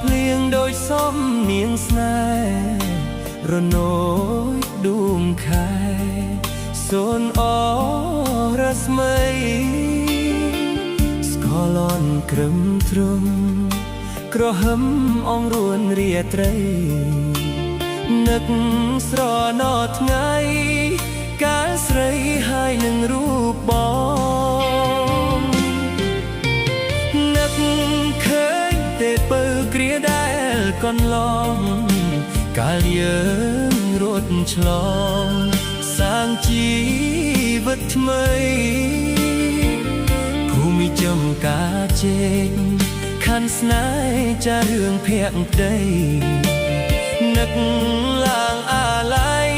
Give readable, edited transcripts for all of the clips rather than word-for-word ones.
ភ្លៀងដោយសំនៀងស្នេហ៍រណូចដួងខែសូនអរស្មីស្កលន់ក្រឹមទ្រង់ក្រហមអងរួនរាត្រីនឹកស្រណោថ្ងៃកាលស្រីហើយនឹងរូបបងនឹកឃើញទេពើគ្រាដែលកន្លងកាលយើងរត់ឆ្លងសាងជីវិតថ្មីភូមិចំការជែកខាន់ស្នេហ៍ចារឿងភក្តីនឹកឡើងអាឡ័យ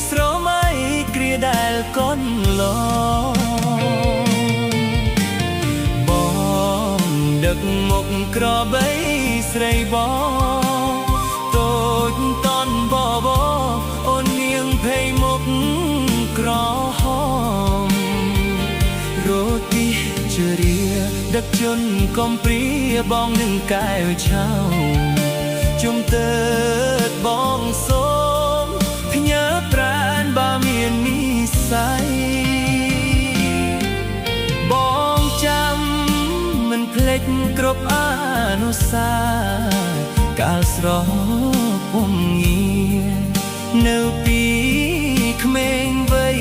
ស្រមៃគ្រាដែលកន្លងបងដឹកមុខក្របីស្រីបងតូចតន់បបអូននាងភ័យមុខក្រហមរទីជរាដឹកជន់កំព្រាបងនឹងកែវឆៅជុំទើតបងសូមផ្ញើប្រានបើមាននិស្ស័យបងចាំមិនភ្លេចគ្រប់អនុស្សាវរីយ៍កាលស្រស់ពុំងារនៅពីក្មេងវ័យ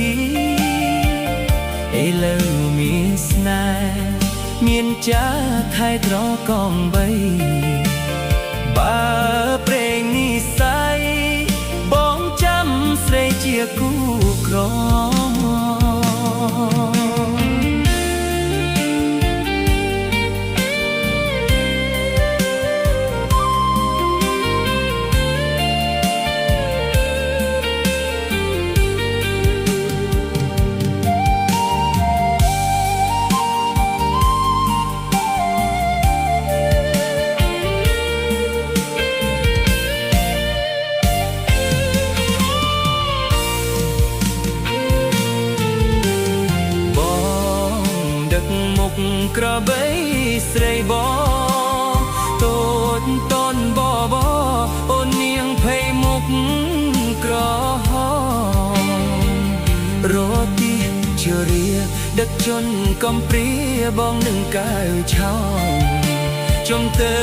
ឥឡូវមានស្នេហ៍មានចាថែត្រកងបីបើព្រេងនិស្ស័យបងចាំស្រីជាគូក្រក្របីស្រីបងតូចតន់បបអូននាងភ័យមុខក្រហមរទីជរាដឹកជន់កំព្រាបងនឹងកែវឆោមជុំទើ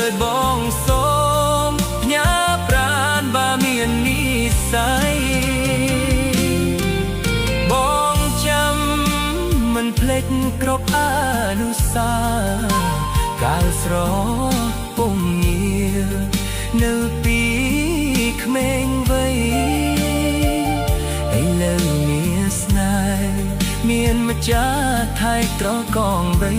តបងសូមផ្ញើប្រានបើមាននិស្ស័យមិនភ្លេចគ្រប់អនុស្សាវរីយ៍កាលស្រស់ពុំងារនៅពីក្មេងវ័យឥឡូវមានស្នេហ៍មានម្ចាស់ថែត្រកងបី